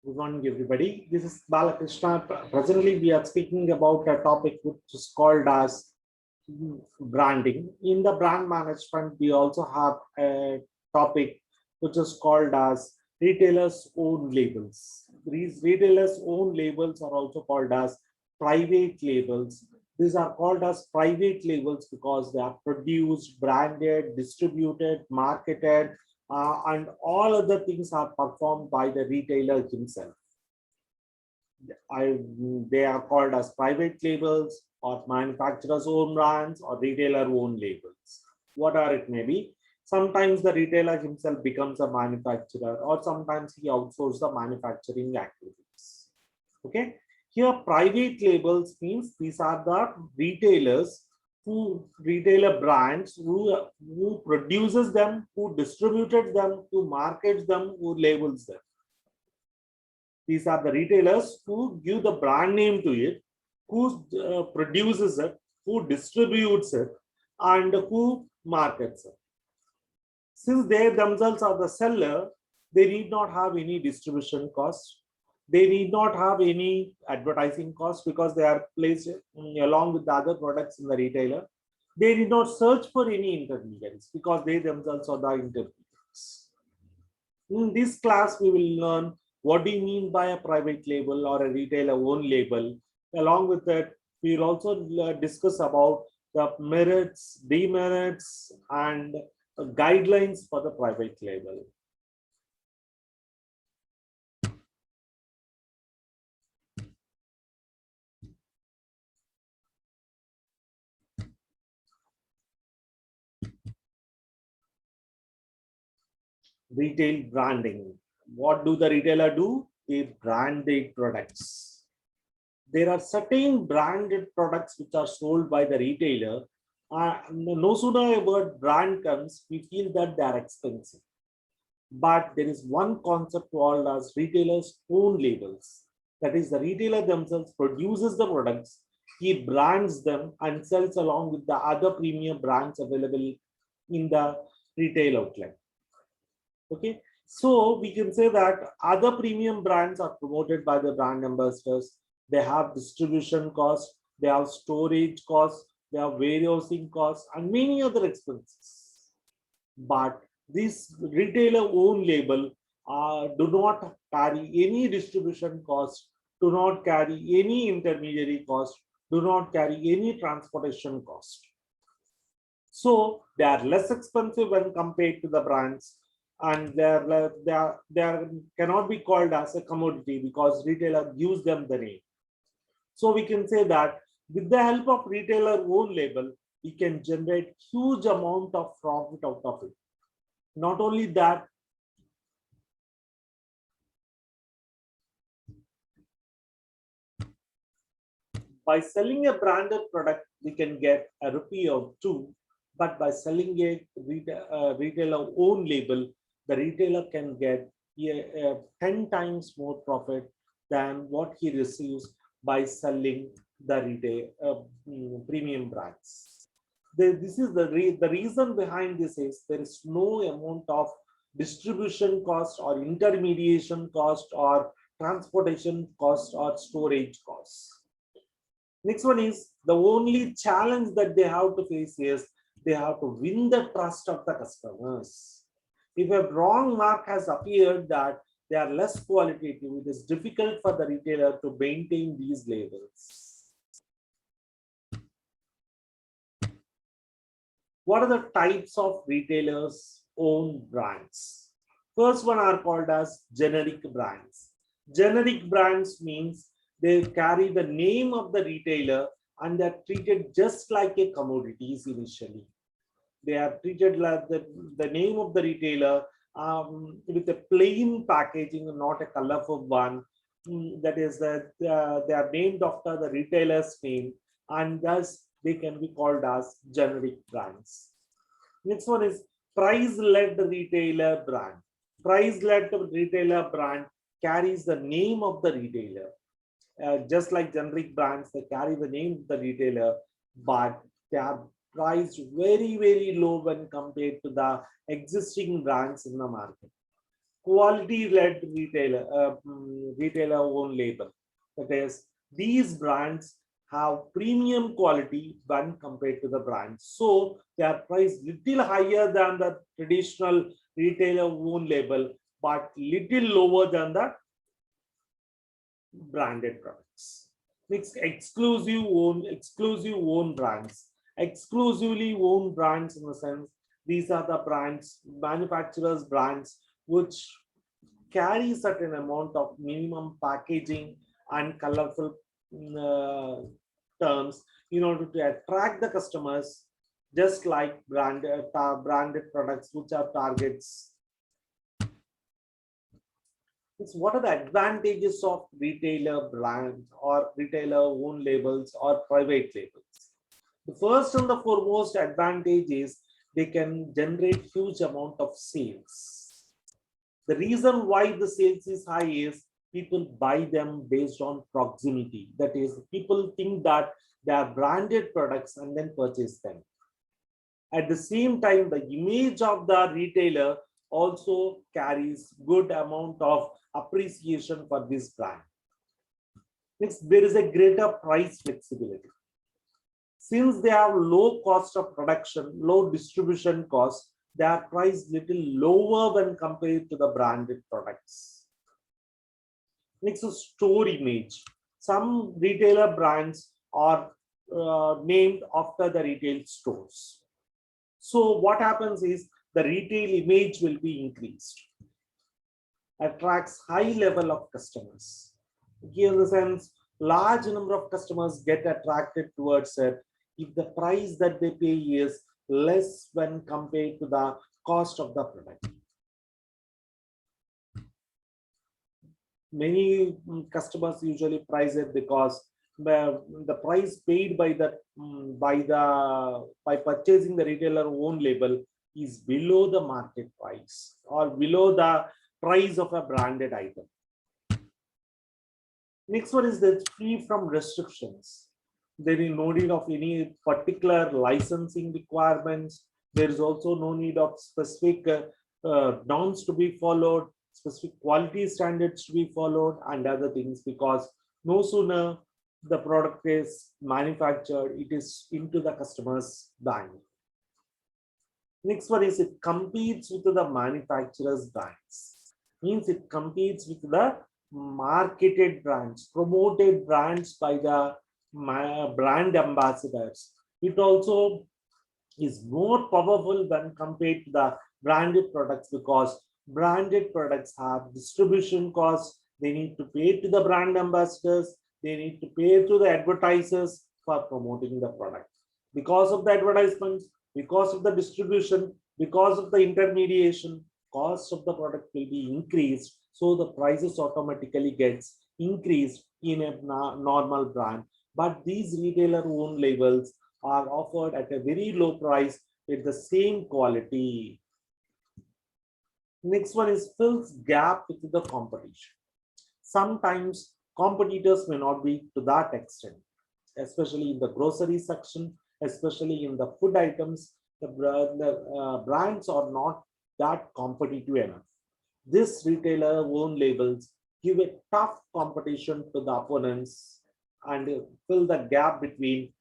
Good morning, everybody. This is Balakrishna. Presently, we are speaking about a topic which is called as branding. In the brand management, we also have a topic which is called as retailers' own labels. These retailers' own labels are also called as private labels. These are called as private labels because they are produced, branded, distributed, marketed, and all other things are performed by the retailer himself. They are called as private labels or manufacturer's own brands or retailer own labels, whatever it may be. Sometimes the retailer himself becomes a manufacturer, or sometimes he outsources the manufacturing activities. Okay, here private labels means these are the retailers retailer brands who produces them, who distributed them, who markets them, who labels them. These are the retailers who give the brand name to it, who produces it, who distributes it, and who markets it. Since they themselves are the seller, they need not have any distribution cost. They need not have any advertising cost because they are placed along with the other products in the retailer. They need not search for any intermediaries because they themselves are the intermediaries. In this class, we will learn what do you mean by a private label or a retailer own label. Along with that, we will also discuss about the merits, demerits, and guidelines for the private label. Retail branding. What do the retailer do? They brand their products. There are certain branded products which are sold by the retailer. No sooner a word brand comes, we feel that they are expensive. But there is one concept called as retailers' own labels. That is, the retailer themselves produces the products, he brands them and sells along with the other premium brands available in the retail outlet. Okay, so we can say that other premium brands are promoted by the brand ambassadors. They have distribution costs, they have storage costs, they have warehousing costs, and many other expenses. But this retailer own label do not carry any distribution cost, do not carry any intermediary cost, do not carry any transportation cost. So they are less expensive when compared to the brands, and they cannot be called as a commodity because retailer gives them the name. So we can say that with the help of retailer own label, we can generate huge amount of profit out of it. Not only that, by selling a branded product, we can get a rupee or two, but by selling a retailer own label, the retailer can get 10 times more profit than what he receives by selling the retail premium brands. This is the reason behind this is there is no amount of distribution cost or intermediation cost or transportation cost or storage costs. Next one is the only challenge that they have to face is they have to win the trust of the customers. If a wrong mark has appeared that they are less qualitative, it is difficult for the retailer to maintain these labels. What are the types of retailers' own brands? First one are called as generic brands. Generic brands means they carry the name of the retailer and they're treated just like a commodities initially. They are treated like the name of the retailer with a plain packaging, not a colorful one. That is that they are named after the retailer's name, and thus they can be called as generic brands. Next one is price-led retailer brand. Price-led retailer brand carries the name of the retailer. Just like generic brands, they carry the name of the retailer, but they are priced very, very low when compared to the existing brands in the market. quality-led retailer own label. That is, these brands have premium quality when compared to the brands. So they are priced little higher than the traditional retailer own label, but little lower than the branded products. Next, exclusive own brands. Exclusively owned brands, in the sense these are the brands, manufacturers brands, which carry certain amount of minimum packaging and colorful terms in order to attract the customers, just like branded products which are targets. What are the advantages of retailer brands or retailer own labels or private labels? The first and the foremost advantage is they can generate huge amount of sales. The reason why the sales is high is people buy them based on proximity. That is, people think that they are branded products and then purchase them. At the same time, the image of the retailer also carries good amount of appreciation for this brand. Next, there is a greater price flexibility. Since they have low cost of production, low distribution cost, they are priced little lower when compared to the branded products. Next is store image. Some retailer brands are named after the retail stores. So what happens is the retail image will be increased, attracts high level of customers. Here in the sense, large number of customers get attracted towards it if the price that they pay is less when compared to the cost of the product. Many customers usually price it because the price paid by purchasing the retailer own label is below the market price or below the price of a branded item. Next one is that free from restrictions. There is no need of any particular licensing requirements. There is also no need of specific norms to be followed, specific quality standards to be followed, and other things, because no sooner the product is manufactured, it is into the customer's bag. Next one is it competes with the manufacturer's brands. Means it competes with the marketed brands, promoted brands by the brand ambassadors. It also is more powerful when compared to the branded products, because branded products have distribution costs. They need to pay to the brand ambassadors. They need to pay to the advertisers for promoting the product. Because of the advertisements, because of the distribution, because of the intermediation, cost of the product will be increased. So the prices automatically gets increased in a normal brand. But these retailer owned labels are offered at a very low price with the same quality. Next one is fills gap with the competition. Sometimes competitors may not be to that extent, especially in the grocery section, especially in the food items. The brands are not that competitive enough. This retailer own labels give a tough competition to the opponents and fill the gap between.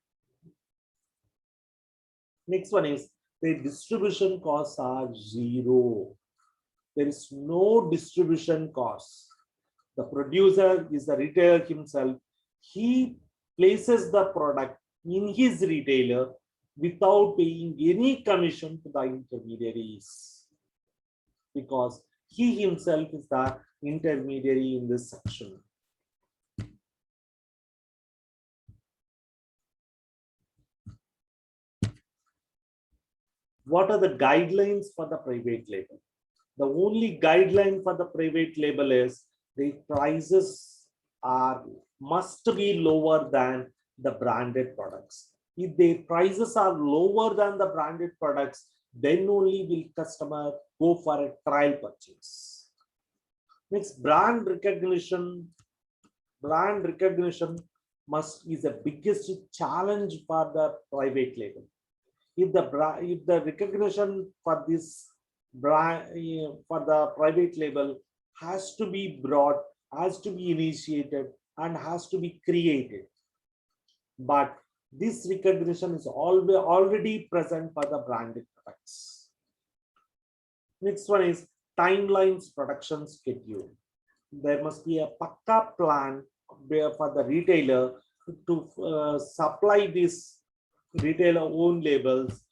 Next one is the distribution costs are zero. There is no distribution costs. The producer is the retailer himself. He places the product in his retailer without paying any commission to the intermediaries, because he himself is the intermediary in this section. What are the guidelines for the private label? The only guideline for the private label is the prices must be lower than the branded products. If the prices are lower than the branded products, then only will customer go for a trial purchase. Next, brand recognition. Brand recognition is the biggest challenge for the private label. If the recognition for this brand for the private label has to be brought, has to be initiated, and has to be created. But this recognition is already present for the branded products. Next one is timelines production schedule. There must be a pakka plan for the retailer to supply these retailer own labels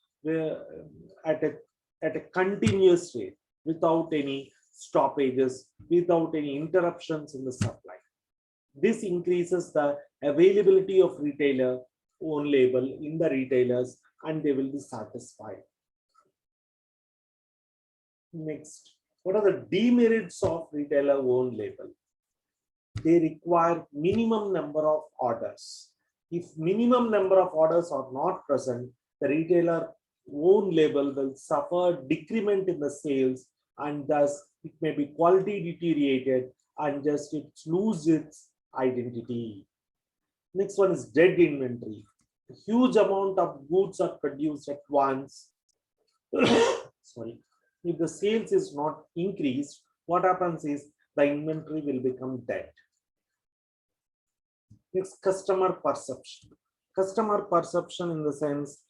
at a continuous rate without any stoppages, without any interruptions in the supply. This increases the availability of retailer own label in the retailers, and they will be satisfied. Next, what are the demerits of retailer own label? They require minimum number of orders. If minimum number of orders are not present, the retailer own label will suffer decrement in the sales, and thus it may be quality deteriorated, and just it lose its identity. Next one is dead inventory. A huge amount of goods are produced at once. Sorry. If the sales is not increased, what happens is the inventory will become dead. Next, customer perception. Customer perception in the sense,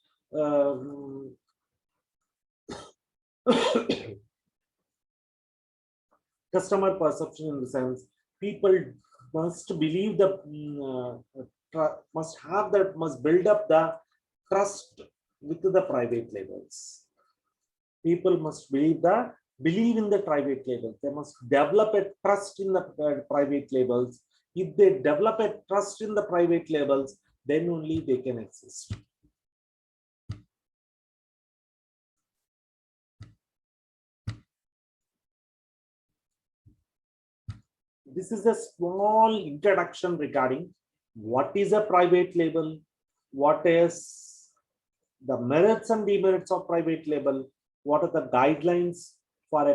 customer perception in the sense, people must believe the must build up the trust with the private labels. People must believe in the private labels. They must develop a trust in the private labels. If they develop a trust in the private labels, then only they can exist. This is a small introduction regarding what is a private label, what is the merits and demerits of private label, what are the guidelines for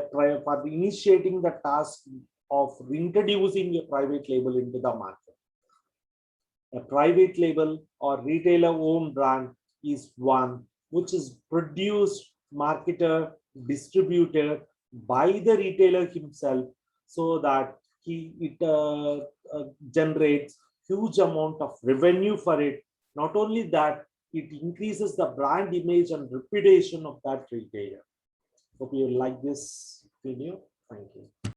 initiating the task of introducing a private label into the market. A private label or retailer owned brand is one which is produced, marketed, distributed by the retailer himself, so that it generates huge amount of revenue for it. Not only that, it increases the brand image and reputation of that retailer. Hope you like this video. Thank you.